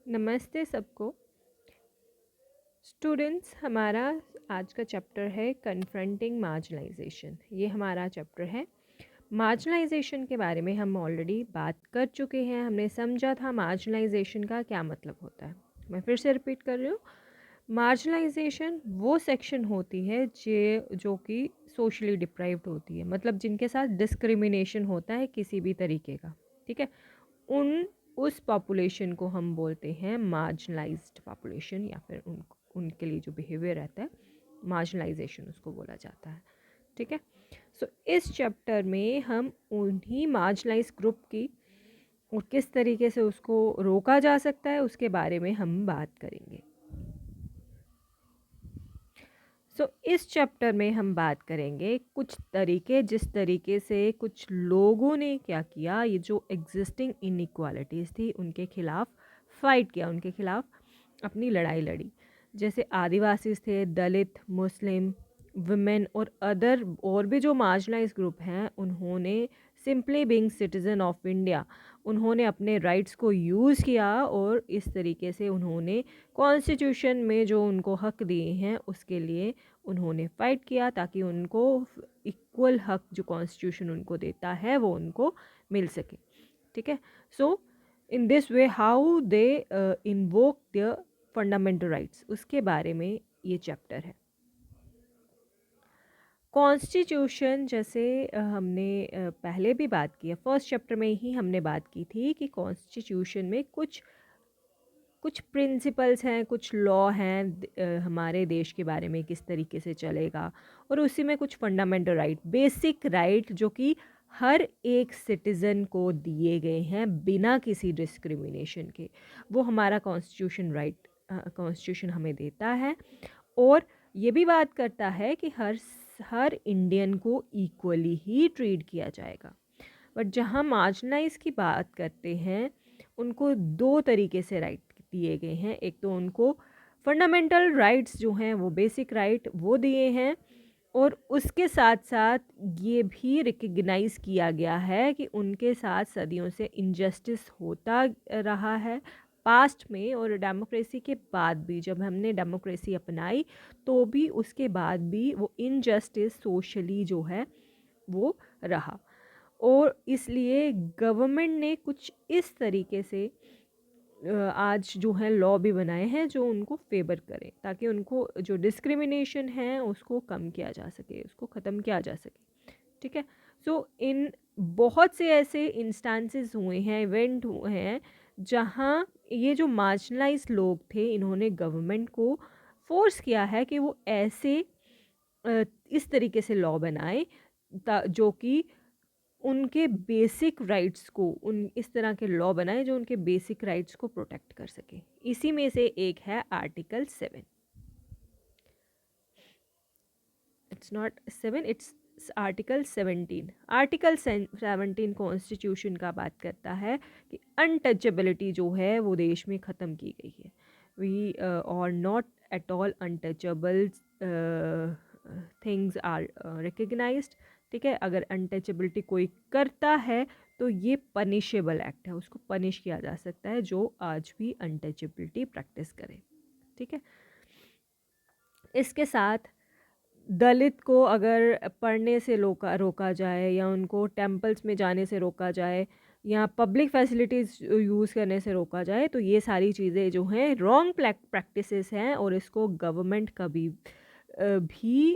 नमस्ते सबको। स्टूडेंट्स, हमारा आज का चैप्टर है कन्फ्रंटिंग मार्जिनलाइजेशन। ये हमारा चैप्टर है। मार्जिनलाइजेशन के बारे में हम ऑलरेडी बात कर चुके हैं। हमने समझा था मार्जिनलाइजेशन का क्या मतलब होता है। मैं फिर से रिपीट कर रही हूँ। मार्जिनलाइजेशन वो सेक्शन होती है जो कि सोशली डिप्राइव्ड होती है, मतलब जिनके साथ डिस्क्रिमिनेशन होता है किसी भी तरीके का। ठीक है, उन उस पॉपुलेशन को हम बोलते हैं मार्जिनलाइज्ड पॉपुलेशन, या फिर उनके लिए जो बिहेवियर रहता है मार्जिनलाइजेशन उसको बोला जाता है। ठीक है, सो इस चैप्टर में हम उन्हीं मार्जिनलाइज ग्रुप की और किस तरीके से उसको रोका जा सकता है उसके बारे में हम बात करेंगे। इस चैप्टर में हम बात करेंगे कुछ तरीके, जिस तरीके से कुछ लोगों ने क्या किया, ये जो एग्जिस्टिंग इनइक्वालिटीज़ थी उनके खिलाफ फाइट किया, उनके खिलाफ अपनी लड़ाई लड़ी। जैसे आदिवासी थे, दलित, मुस्लिम, वुमेन और अदर और भी जो मार्जिनलाइज ग्रुप हैं, उन्होंने simply being citizen of India, उन्होंने अपने राइट्स को यूज़ किया और इस तरीके से उन्होंने कॉन्स्टिट्यूशन में जो उनको हक दिए हैं उसके लिए उन्होंने फ़ाइट किया, ताकि उनको इक्वल हक जो कॉन्स्टिट्यूशन उनको देता है वो उनको मिल सके। ठीक है, so in this way how they invoke the fundamental rights, उसके बारे में ये चैप्टर है। कॉन्स्टिट्यूशन, जैसे हमने पहले भी बात की है, फर्स्ट चैप्टर में ही हमने बात की थी कि कॉन्स्टिट्यूशन में कुछ कुछ प्रिंसिपल्स हैं, कुछ लॉ हैं हमारे देश के बारे में किस तरीके से चलेगा, और उसी में कुछ फंडामेंटल राइट, बेसिक राइट जो कि हर एक सिटीज़न को दिए गए हैं बिना किसी डिस्क्रिमिनेशन के, वो हमारा कॉन्स्टिट्यूशन राइट, कॉन्स्टिट्यूशन हमें देता है। और ये भी बात करता है कि हर इंडियन को इक्वली ही ट्रीट किया जाएगा। बट जहाँ मार्जिनलाइज की बात करते हैं, उनको दो तरीके से राइट दिए गए हैं। एक तो उनको फंडामेंटल राइट्स जो हैं वो बेसिक राइट वो दिए हैं, और उसके साथ साथ ये भी रिकग्नाइज़ किया गया है कि उनके साथ सदियों से इनजस्टिस होता रहा है पास्ट में, और डेमोक्रेसी के बाद भी, जब हमने डेमोक्रेसी अपनाई तो भी उसके बाद भी वो इनजस्टिस सोशली जो है वो रहा। और इसलिए गवर्नमेंट ने कुछ इस तरीके से आज जो है लॉ भी बनाए हैं जो उनको फेवर करें, ताकि उनको जो डिस्क्रिमिनेशन है उसको कम किया जा सके, उसको ख़त्म किया जा सके। ठीक है, सो इन बहुत से ऐसे इंस्टेंसेस हुए हैं, इवेंट हुए हैं, जहाँ ये जो मार्जिनलाइज लोग थे इन्होंने गवर्नमेंट को फोर्स किया है कि वो ऐसे इस तरीके से लॉ बनाए जो कि उनके बेसिक राइट्स को, उन इस तरह के लॉ बनाए जो उनके बेसिक राइट्स को प्रोटेक्ट कर सके। इसी में से एक है article 7। It's not 7, it's article 17। Article 17 constitution का बात करता है कि अनटचेबिलिटी जो है वो देश में ख़त्म की गई है। We are not at all untouchable things are recognized. ठीक है, अगर अनटचेबिलिटी कोई करता है तो ये पनिशेबल एक्ट है, उसको पनिश किया जा सकता है जो आज भी अनटचेबिलिटी प्रैक्टिस करे। ठीक है, इसके साथ दलित को अगर पढ़ने से रोका जाए, या उनको टेम्पल्स में जाने से रोका जाए, या पब्लिक फैसिलिटीज़ यूज़ करने से रोका जाए, तो ये सारी चीज़ें जो हैं रॉन्ग प्रैक्टिसेस हैं, और इसको गवर्नमेंट कभी भी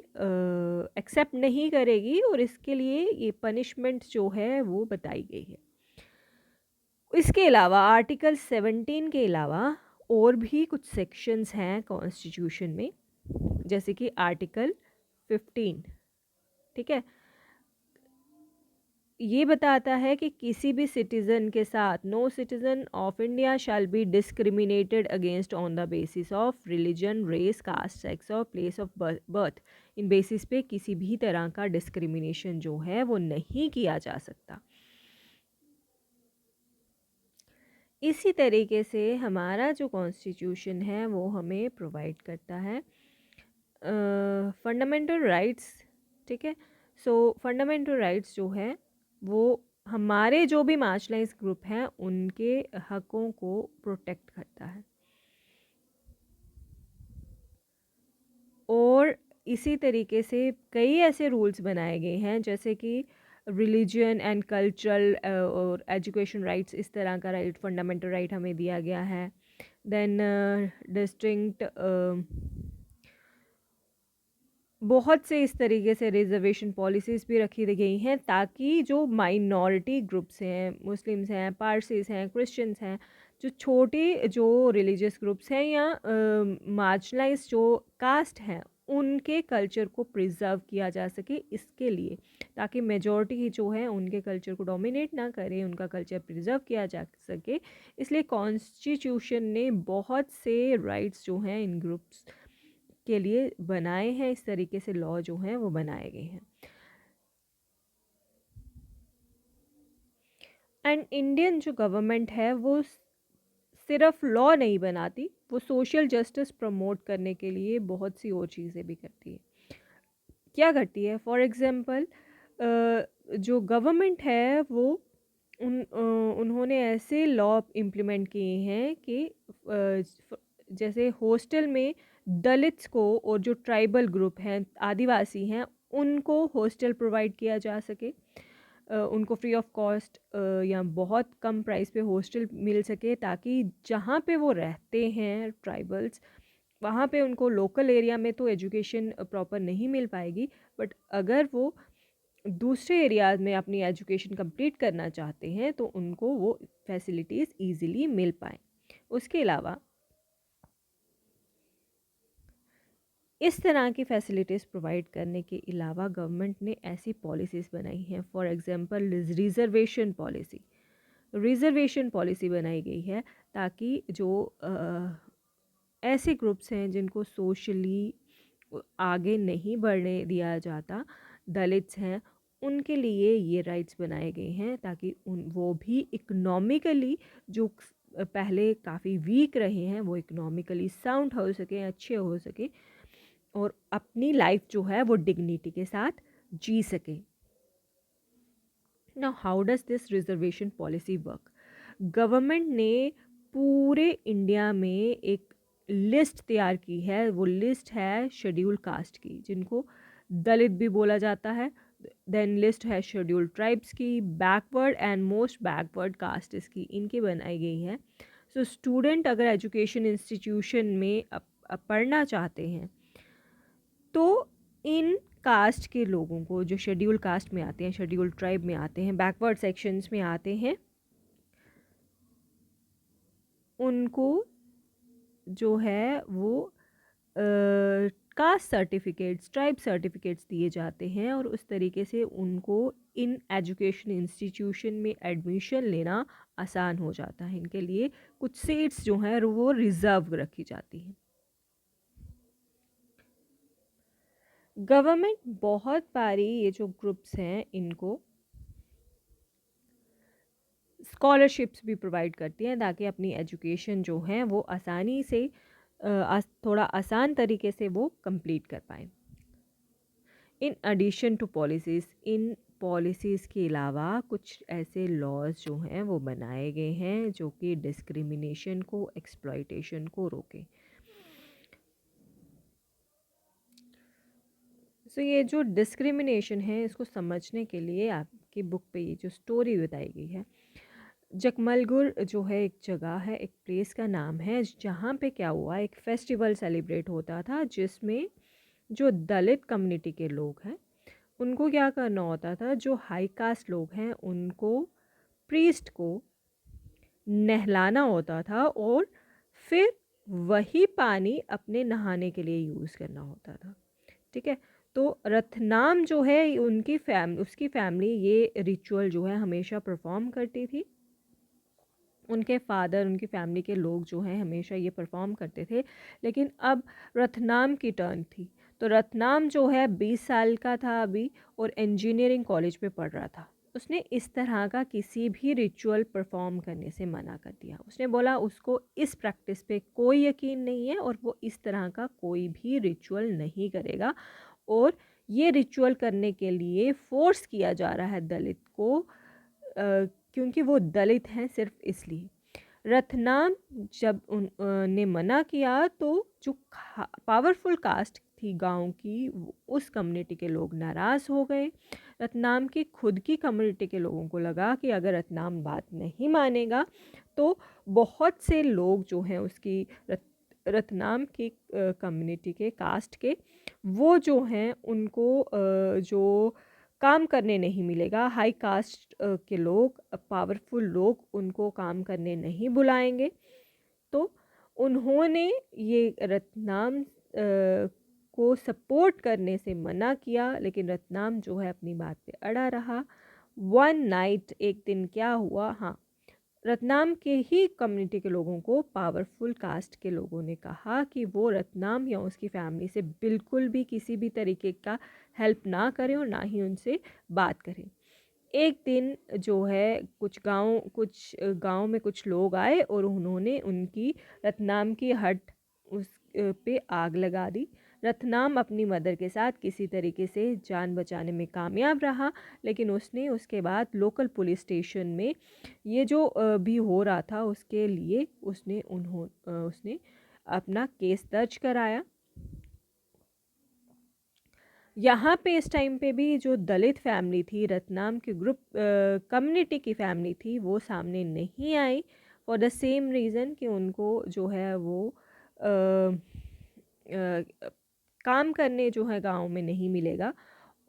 एक्सेप्ट नहीं करेगी, और इसके लिए ये पनिशमेंट जो है वो बताई गई है। इसके अलावा आर्टिकल 17 के अलावा और भी कुछ सेक्शंस हैं कॉन्स्टिट्यूशन में, जैसे कि आर्टिकल 15। ठीक है, ये बताता है कि किसी भी सिटीज़न के साथ no citizen of India shall be discriminated against on the basis of religion, race, caste, sex और प्लेस ऑफ बर्थ। इन बेसिस पे किसी भी तरह का डिस्क्रिमिनेशन जो है वो नहीं किया जा सकता। इसी तरीके से हमारा जो कॉन्स्टिट्यूशन है वो हमें प्रोवाइड करता है फंडामेंटल राइट्स। ठीक है, सो फंडामेंटल राइट्स जो है वो हमारे जो भी मार्जिनलाइज्ड ग्रुप हैं उनके हकों को प्रोटेक्ट करता है। और इसी तरीके से कई ऐसे रूल्स बनाए गए हैं जैसे कि रिलीजन एंड कल्चरल और एजुकेशन राइट्स, इस तरह का राइट, फंडामेंटल राइट हमें दिया गया है। देन डिस्टिंक्ट बहुत से इस तरीके से रिजर्वेशन पॉलिसीज़ भी रखी गई हैं ताकि जो माइनॉरिटी ग्रुप्स हैं, मुस्लिम्स हैं, पारसीस हैं, क्रिश्चियंस हैं, जो छोटे जो रिलीजियस ग्रुप्स हैं या मार्जिनलाइज जो कास्ट हैं, उनके कल्चर को प्रिजर्व किया जा सके, इसके लिए, ताकि मेजॉरिटी जो है उनके कल्चर को डोमिनेट ना करे, उनका कल्चर प्रिजर्व किया जा सके। इसलिए कॉन्स्टिट्यूशन ने बहुत से राइट्स जो हैं इन ग्रुप्स के लिए बनाए हैं, इस तरीके से लॉ जो हैं वो बनाए गए हैं। एंड इंडियन जो गवर्नमेंट है वो सिर्फ लॉ नहीं बनाती, वो सोशल जस्टिस प्रमोट करने के लिए बहुत सी और चीज़ें भी करती है। क्या करती है? फॉर एग्ज़ाम्पल जो गवर्नमेंट है वो उन्होंने ऐसे लॉ इम्प्लीमेंट किए हैं कि जैसे हॉस्टल में दलित्स को और जो ट्राइबल ग्रुप हैं, आदिवासी हैं, उनको हॉस्टल प्रोवाइड किया जा सके, उनको फ्री ऑफ कॉस्ट या बहुत कम प्राइस पे हॉस्टल मिल सके, ताकि जहाँ पे वो रहते हैं ट्राइबल्स, वहाँ पे उनको लोकल एरिया में तो एजुकेशन प्रॉपर नहीं मिल पाएगी, बट अगर वो दूसरे एरियाज में अपनी एजुकेशन कंप्लीट करना चाहते हैं तो उनको वो फैसिलिटीज़ ईज़िली मिल पाएँ। उसके अलावा इस तरह की फैसिलिटीज़ प्रोवाइड करने के अलावा गवर्नमेंट ने ऐसी पॉलिसीज़ बनाई हैं, फॉर एग्ज़ाम्पल रिज़र्वेशन पॉलिसी बनाई गई है ताकि जो ऐसे ग्रुप्स हैं जिनको सोशली आगे नहीं बढ़ने दिया जाता, दलित्स हैं, उनके लिए ये राइट्स बनाए गए हैं ताकि वो भी इकोनॉमिकली जो पहले काफ़ी वीक रहे हैं वो इकोनॉमिकली साउंड हो सके, अच्छे हो सके और अपनी लाइफ जो है वो डिग्निटी के साथ जी सके। Now how does this reservation policy work? Government ने पूरे इंडिया में एक लिस्ट तैयार की है, वो लिस्ट है शेड्यूल कास्ट की, जिनको दलित भी बोला जाता है। देन लिस्ट है शेड्यूल ट्राइब्स की, backward and most backward castes की, इनकी बनाई गई है। सो स्टूडेंट अगर एजुकेशन इंस्टीट्यूशन में पढ़ना चाहते हैं तो इन कास्ट के लोगों को, जो शेड्यूल कास्ट में आते हैं, शेड्यूल ट्राइब में आते हैं, बैकवर्ड सेक्शंस में आते हैं, उनको जो है वो कास्ट सर्टिफिकेट्स, ट्राइब सर्टिफिकेट्स दिए जाते हैं और उस तरीके से उनको इन एजुकेशन इंस्टीट्यूशन में एडमिशन लेना आसान हो जाता है। इनके लिए कुछ सीट्स जो हैं वो रिज़र्व रखी जाती हैं। गवर्नमेंट बहुत बारी ये जो ग्रुप्स हैं इनको स्कॉलरशिप्स भी प्रोवाइड करती हैं ताकि अपनी एजुकेशन जो है वो आसानी से थोड़ा आसान तरीके से वो कंप्लीट कर पाएँ। इन एडिशन टू पॉलिसीज़, इन पॉलिसीज़ के अलावा कुछ ऐसे लॉज जो हैं वो बनाए गए हैं जो कि डिस्क्रिमिनेशन को, एक्सप्लॉइटेशन को रोकें। सो ये जो डिस्क्रिमिनेशन है इसको समझने के लिए आपकी बुक पे ये जो स्टोरी बताई गई है, जकमलगुर जो है एक जगह है, एक प्लेस का नाम है, जहाँ पे क्या हुआ, एक फेस्टिवल सेलिब्रेट होता था जिसमें जो दलित कम्युनिटी के लोग हैं उनको क्या करना होता था, जो हाई कास्ट लोग हैं उनको प्रीस्ट को नहलाना होता था और फिर वही पानी अपने नहाने के लिए यूज़ करना होता था। ठीक है, तो रत्नाम जो है उसकी फैमिली ये रिचुअल जो है हमेशा परफॉर्म करती थी। उनके फादर, उनकी फैमिली के लोग जो हैं हमेशा ये परफॉर्म करते थे। लेकिन अब रत्नाम की टर्न थी, तो रत्नाम जो है 20 साल का था अभी और इंजीनियरिंग कॉलेज में पढ़ रहा था। उसने इस तरह का किसी भी रिचुअल परफॉर्म करने से मना कर दिया। उसने बोला उसको इस प्रैक्टिस पे कोई यकीन नहीं है और वो इस तरह का कोई भी रिचुअल नहीं करेगा, और ये रिचुअल करने के लिए फोर्स किया जा रहा है दलित को क्योंकि वो दलित हैं सिर्फ इसलिए। रतनाम जब ने मना किया तो जो पावरफुल कास्ट थी गांव की उस कम्युनिटी के लोग नाराज़ हो गए। रतनाम की खुद की कम्युनिटी के लोगों को लगा कि अगर रतनाम बात नहीं मानेगा तो बहुत से लोग जो हैं उसकी रतनाम की कम्युनिटी के कास्ट के वो जो हैं उनको जो काम करने नहीं मिलेगा। हाई कास्ट के लोग पावरफुल लोग उनको काम करने नहीं बुलाएंगे। तो उन्होंने ये रतनाम को सपोर्ट करने से मना किया, लेकिन रतनाम जो है अपनी बात पे अड़ा रहा। वन नाइट एक दिन क्या हुआ, हाँ, रतनाम के ही कम्युनिटी के लोगों को पावरफुल कास्ट के लोगों ने कहा कि वो रतनाम या उसकी फैमिली से बिल्कुल भी किसी भी तरीके का हेल्प ना करें और ना ही उनसे बात करें। एक दिन जो है कुछ गांव में कुछ लोग आए और उन्होंने उनकी रतनाम की हट उस पे आग लगा दी। रतनाम अपनी मदर के साथ किसी तरीके से जान बचाने में कामयाब रहा, लेकिन उसने उसके बाद लोकल पुलिस स्टेशन में ये जो भी हो रहा था उसके लिए उसने अपना केस दर्ज कराया। यहाँ पे इस टाइम पे भी जो दलित फैमिली थी, रतनाम के ग्रुप कम्युनिटी की फैमिली थी, वो सामने नहीं I for the same reason कि उनको जो है वो काम करने जो है गांव में नहीं मिलेगा।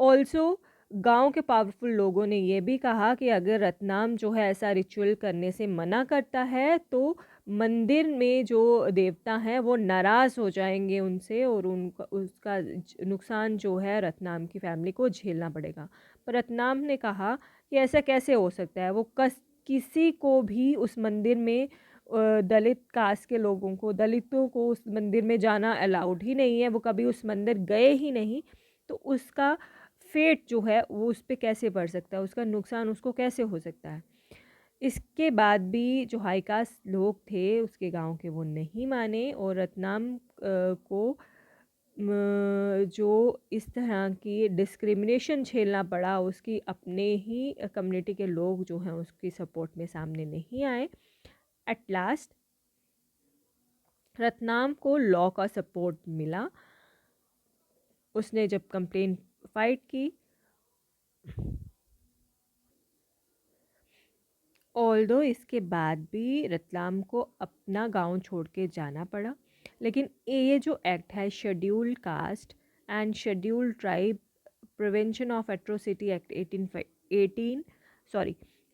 ऑल्सो गांव के पावरफुल लोगों ने ये भी कहा कि अगर रतनाम जो है ऐसा रिचुअल करने से मना करता है तो मंदिर में जो देवता हैं वो नाराज़ हो जाएंगे उनसे और उनका उसका नुकसान जो है रतनाम की फैमिली को झेलना पड़ेगा। पर रतनाम ने कहा कि ऐसा कैसे हो सकता है, वो किसी को भी उस मंदिर में दलित कास्ट के लोगों को, दलितों को उस मंदिर में जाना अलाउड ही नहीं है, वो कभी उस मंदिर गए ही नहीं। तो उसका फेट जो है वो उस पर कैसे पड़ सकता है, उसका नुकसान उसको कैसे हो सकता है। इसके बाद भी जो हाई कास्ट लोग थे उसके गांव के वो नहीं माने और रतनाम को जो इस तरह की डिस्क्रिमिनेशन झेलना पड़ा, उसकी अपने ही कम्युनिटी के लोग जो हैं उसकी सपोर्ट में सामने नहीं आए। एट लास्ट रतनाम को लॉ का सपोर्ट मिला। उसने जब कंप्लेंट फाइट की, ऑल्दो इसके बाद भी रतलाम को अपना गांव छोड़ के जाना पड़ा। लेकिन ये जो एक्ट है scheduled caste and scheduled tribe prevention of atrocity act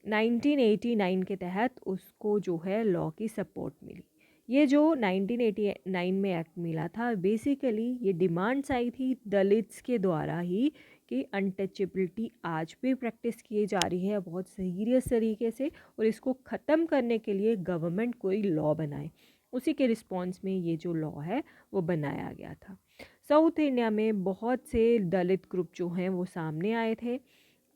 1989 के तहत उसको जो है लॉ की सपोर्ट मिली। ये जो 1989 में एक्ट मिला था, बेसिकली ये डिमांड्स आई थी दलित्स के द्वारा ही कि अनटचेबिलिटी आज भी प्रैक्टिस की जा रही है बहुत सीरियस तरीके से, और इसको ख़त्म करने के लिए गवर्नमेंट कोई लॉ बनाए। उसी के रिस्पॉन्स में ये जो लॉ है वो बनाया गया था। साउथ इंडिया में बहुत से दलित ग्रुप जो हैं वो सामने आए थे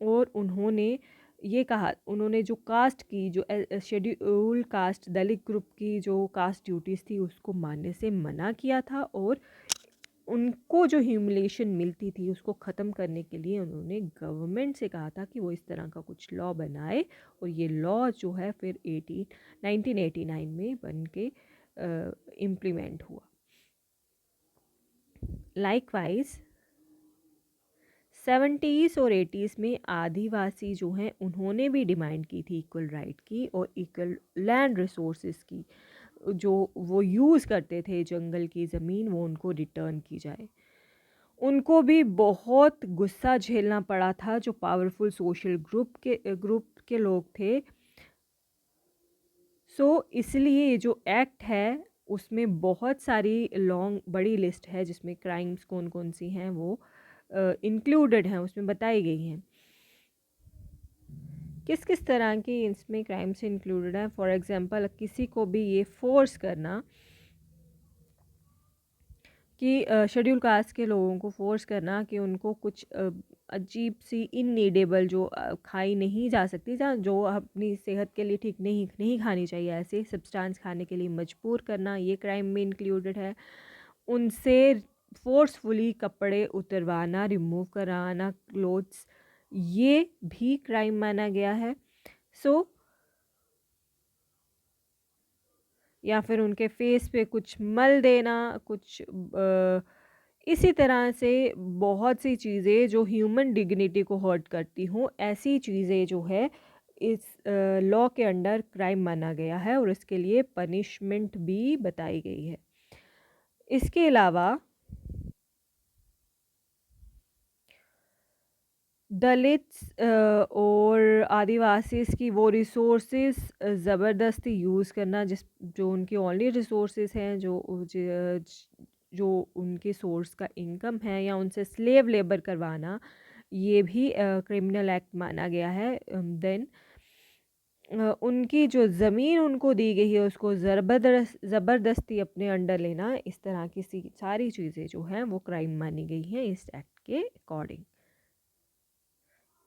और उन्होंने ये कहा, उन्होंने जो कास्ट की जो शेड्यूल कास्ट दलित ग्रुप की जो कास्ट ड्यूटीज़ थी उसको मानने से मना किया था, और उनको जो ह्यूमिलेशन मिलती थी उसको ख़त्म करने के लिए उन्होंने गवर्नमेंट से कहा था कि वो इस तरह का कुछ लॉ बनाए। और ये लॉ जो है फिर 1989 में बन के इम्प्लीमेंट हुआ। लाइकवाइज 70s और 80s में आदिवासी जो हैं उन्होंने भी डिमांड की थी इक्वल राइट की और इक्वल लैंड रिसोर्सेज की। जो वो यूज़ करते थे जंगल की ज़मीन, वो उनको रिटर्न की जाए। उनको भी बहुत गुस्सा झेलना पड़ा था जो पावरफुल सोशल ग्रुप के लोग थे। इसलिए ये जो एक्ट है उसमें बहुत सारी लॉन्ग बड़ी लिस्ट है जिसमें क्राइम्स कौन कौन सी हैं वो इंक्लूडेड हैं, उसमें बताई गई हैं किस किस तरह की इसमें क्राइम्स इंक्लूडेड है। फॉर एग्जांपल किसी को भी ये फोर्स करना कि शेड्यूल कास्ट के लोगों को फोर्स करना कि उनको कुछ अजीब सी इननीडेबल जो खाई नहीं जा सकती, जहाँ जो अपनी सेहत के लिए ठीक नहीं नहीं खानी चाहिए, ऐसे सब्सटेंस खाने के लिए मजबूर करना, ये क्राइम में इंक्लूडेड है। उनसे फोर्सफुली कपड़े उतरवाना, रिमूव कराना क्लोथ्स, ये भी क्राइम माना गया है। सो या फिर उनके फेस पे कुछ मल देना, कुछ इसी तरह से बहुत सी चीज़ें जो ह्यूमन डिग्निटी को हर्ट करती हों, ऐसी चीज़ें जो है इस लॉ के अंडर क्राइम माना गया है और इसके लिए पनिशमेंट भी बताई गई है। इसके अलावा दलित्स और आदिवासीज़ की वो रिसोर्सेज ज़बरदस्ती यूज़ करना, जो उनकी ओनली रिसोर्सेज हैं, जो उनके सोर्स का इनकम है, या उनसे स्लेव लेबर करवाना, ये भी क्रिमिनल एक्ट माना गया है। देन उनकी जो ज़मीन उनको दी गई है उसको ज़बरदस्ती अपने अंडर लेना, इस तरह की सारी चीज़ें जो हैं वो क्राइम मानी गई हैं इस एक्ट के अकॉर्डिंग।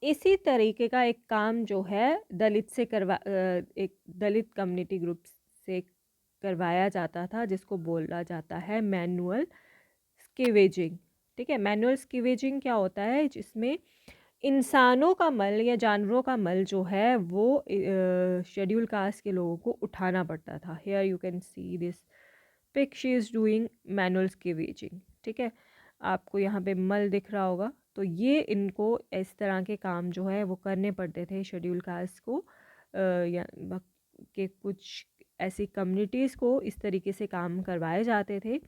इसी तरीके का एक काम जो है एक दलित कम्युनिटी ग्रुप से करवाया जाता था, जिसको बोला जाता है मैनुअल स्कीवेजिंग। ठीक है, मैनुअल स्कीवेजिंग क्या होता है, जिसमें इंसानों का मल या जानवरों का मल जो है वो शेड्यूल कास्ट के लोगों को उठाना पड़ता था। Here you can see this pic, she is doing manual scavenging. ठीक है, आपको यहाँ पे मल दिख रहा होगा। तो ये इनको इस तरह के काम जो है वो करने पड़ते थे शेड्यूल कास्ट को, या के कुछ ऐसी कम्युनिटीज़ को इस तरीके से काम करवाए जाते थे।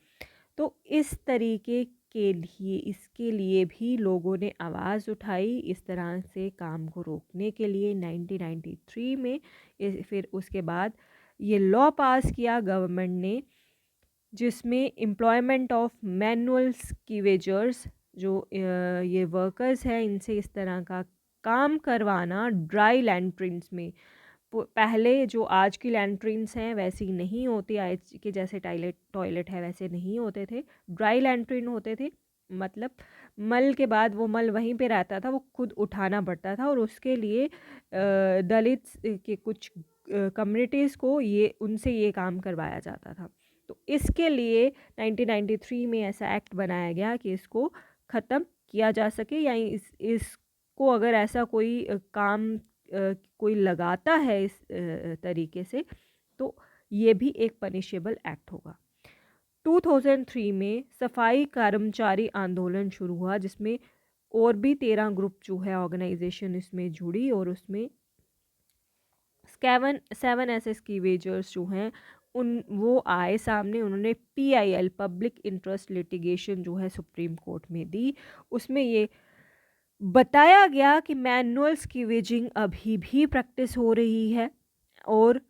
तो इस तरीके के लिए इसके लिए भी लोगों ने आवाज़ उठाई, इस तरह से काम को रोकने के लिए 1993 में। फिर उसके बाद ये लॉ पास किया गवर्नमेंट ने, जिसमें एम्प्लॉयमेंट ऑफ मैनुअल स्कीवेजर्स, जो ये वर्कर्स हैं, इनसे इस तरह का काम करवाना ड्राई लैंट्रिन्स में। पहले जो आज की लैंट्रिन्स हैं वैसी नहीं होती, आज के जैसे टॉयलेट है वैसे नहीं होते थे, ड्राई लैंट्रिन होते थे। मतलब मल के बाद वो मल वहीं पे रहता था, वो खुद उठाना पड़ता था, और उसके लिए दलित के कुछ कम्युनिटीज़ को उनसे ये काम करवाया जाता था। तो इसके लिए 1993 में ऐसा एक्ट बनाया गया कि इसको ख़त्म किया जा सके, या इसको अगर ऐसा कोई काम कोई लगाता है इस तरीके से, तो ये भी एक पनिशेबल एक्ट होगा। 2003 में सफाई कर्मचारी आंदोलन शुरू हुआ, जिसमें और भी 13 ग्रुप जो है ऑर्गेनाइजेशन इसमें जुड़ी, और उसमें 7 ऐसे स्कीवेजर्स जो हैं वो आए सामने। उन्होंने PIL पब्लिक इंटरेस्ट लिटिगेशन जो है सुप्रीम कोर्ट में दी। उसमें ये बताया गया कि मैनुअल स्कीवेजिंग अभी भी प्रैक्टिस हो रही है, और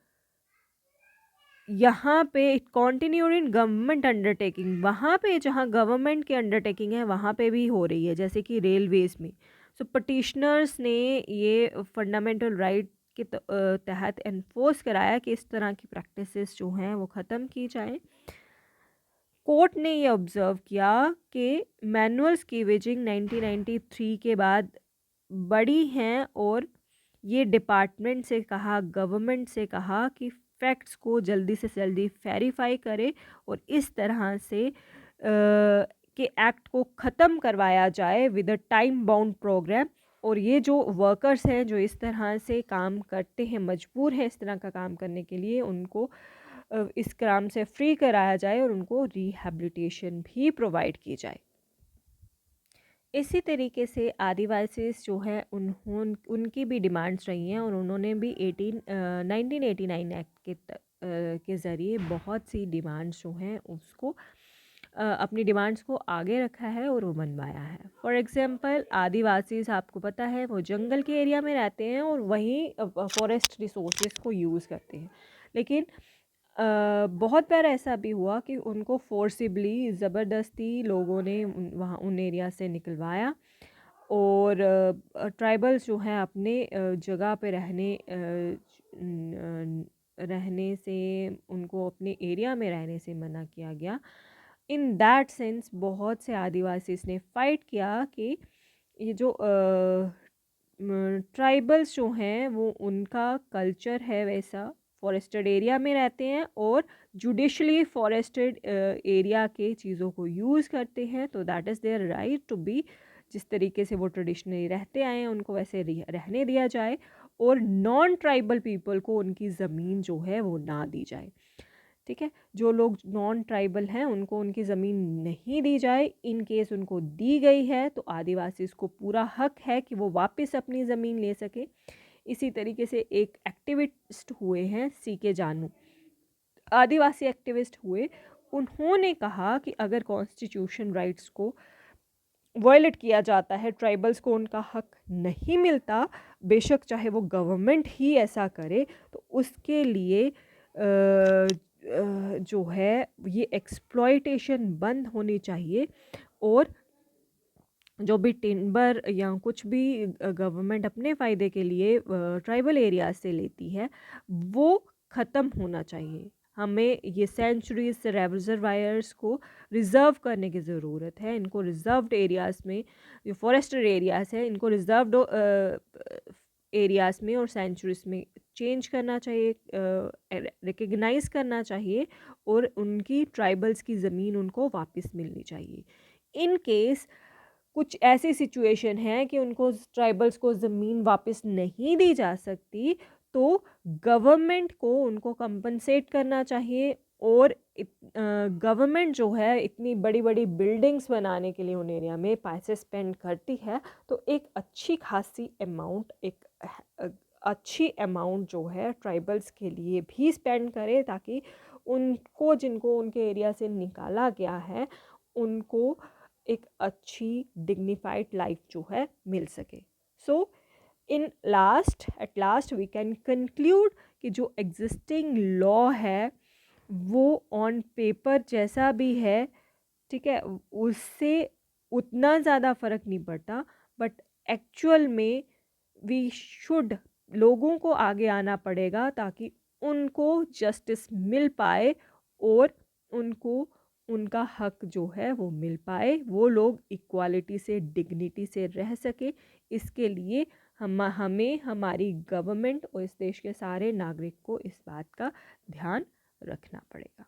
यहाँ पे कॉन्टिन्यूड इन गवर्नमेंट अंडरटेकिंग, वहाँ पे जहाँ गवर्नमेंट की अंडरटेकिंग है वहाँ पे भी हो रही है, जैसे कि रेलवेज़ में। सो पटिशनर्स ने ये फंडामेंटल राइट के तहत एनफोर्स कराया कि इस तरह की प्रैक्टिसेस जो हैं वो ख़त्म की जाएं। कोर्ट ने ये ऑब्ज़र्व किया कि मैनुअल स्कीवेजिंग 1993 के बाद बड़ी हैं, और ये डिपार्टमेंट से कहा, गवर्नमेंट से कहा कि फैक्ट्स को जल्दी से जल्दी वेरीफाई करे, और इस तरह से के एक्ट को ख़त्म करवाया जाए with a time bound programme. और ये जो वर्कर्स हैं जो इस तरह से काम करते हैं, मजबूर हैं इस तरह का काम करने के लिए, उनको इस काम से फ्री कराया जाए और उनको रिहैबिलिटेशन भी प्रोवाइड की जाए। इसी तरीके से आदिवासीज़ जो हैं उनकी भी डिमांड्स रही हैं, और उन्होंने भी 1989 एक्ट के ज़रिए बहुत सी डिमांड्स जो हैं उसको अपनी डिमांड्स को आगे रखा है और वो मनवाया है। फॉर एग्ज़ाम्पल, आदिवासीज़ आपको पता है वो जंगल के एरिया में रहते हैं और वहीं फॉरेस्ट रिसोर्सेज को यूज़ करते हैं, लेकिन बहुत बार ऐसा भी हुआ कि उनको फोर्सिबली ज़बरदस्ती लोगों ने वहाँ उन एरिया से निकलवाया, और ट्राइबल्स जो हैं अपने जगह पे रहने से, उनको अपने एरिया में रहने से मना किया गया। इन दैट सेंस बहुत से आदिवासीज ने फाइट किया कि ये जो ट्राइबल्स जो हैं वो, उनका कल्चर है वैसा, फॉरेस्टेड एरिया में रहते हैं और जुडिशली फॉरेस्टेड एरिया के चीज़ों को यूज़ करते हैं, तो that is their right to be, जिस तरीके से वो ट्रेडिशनली रहते आए हैं उनको वैसे रहने दिया जाए। और नॉन ट्राइबल पीपल को उनकी ज़मीन जो है वो ना दी जाए। ठीक है, जो लोग नॉन ट्राइबल हैं उनको उनकी ज़मीन नहीं दी जाए। इन केस उनको दी गई है तो आदिवासी को पूरा हक है कि वो वापस अपनी ज़मीन ले सके। इसी तरीके से एक एक्टिविस्ट हुए हैं सीके जानू, आदिवासी एक्टिविस्ट हुए। उन्होंने कहा कि अगर कॉन्स्टिट्यूशन राइट्स को वायलेट किया जाता है, ट्राइबल्स को उनका हक नहीं मिलता, बेशक चाहे वो गवर्नमेंट ही ऐसा करे, तो उसके लिए जो है ये एक्सप्लॉइटेशन बंद होनी चाहिए। और जो भी टिम्बर या कुछ भी गवर्नमेंट अपने फ़ायदे के लिए ट्राइबल एरिया से लेती है, वो ख़त्म होना चाहिए। हमें ये सेंचुरीज से रिजर्वायर्स को रिज़र्व करने की ज़रूरत है। इनको रिज़र्व्ड एरियाज़ में, जो फॉरेस्टेड एरियाज़ है, इनको रिज़र्व्ड एरियाज़ में और सेंचुरीज में चेंज करना चाहिए, रिकग्नाइज़ करना चाहिए, और उनकी ट्राइबल्स की ज़मीन उनको वापस मिलनी चाहिए। इन केस कुछ ऐसी सिचुएशन है कि उनको ट्राइबल्स को ज़मीन वापस नहीं दी जा सकती, तो गवर्नमेंट को उनको कंपनसेट करना चाहिए। और गवर्नमेंट जो है इतनी बड़ी बड़ी बिल्डिंग्स बनाने के लिए उन एरिया में पैसे स्पेंड करती है, तो एक अच्छी खासी अमाउंट, एक अच्छी अमाउंट जो है ट्राइबल्स के लिए भी स्पेंड करे, ताकि उनको, जिनको उनके एरिया से निकाला गया है, उनको एक अच्छी डिग्निफाइड लाइफ जो है मिल सके। So at last we can conclude कि जो एग्जिस्टिंग लॉ है वो ऑन पेपर जैसा भी है, ठीक है, उससे उतना ज़्यादा फ़र्क नहीं पड़ता, बट एक्चुअल में वी शुड, लोगों को आगे आना पड़ेगा ताकि उनको जस्टिस मिल पाए और उनको उनका हक जो है वो मिल पाए, वो लोग इक्वालिटी से, डिग्निटी से रह सके। इसके लिए हमें हमारी गवर्नमेंट और इस देश के सारे नागरिक को इस बात का ध्यान रखना पड़ेगा।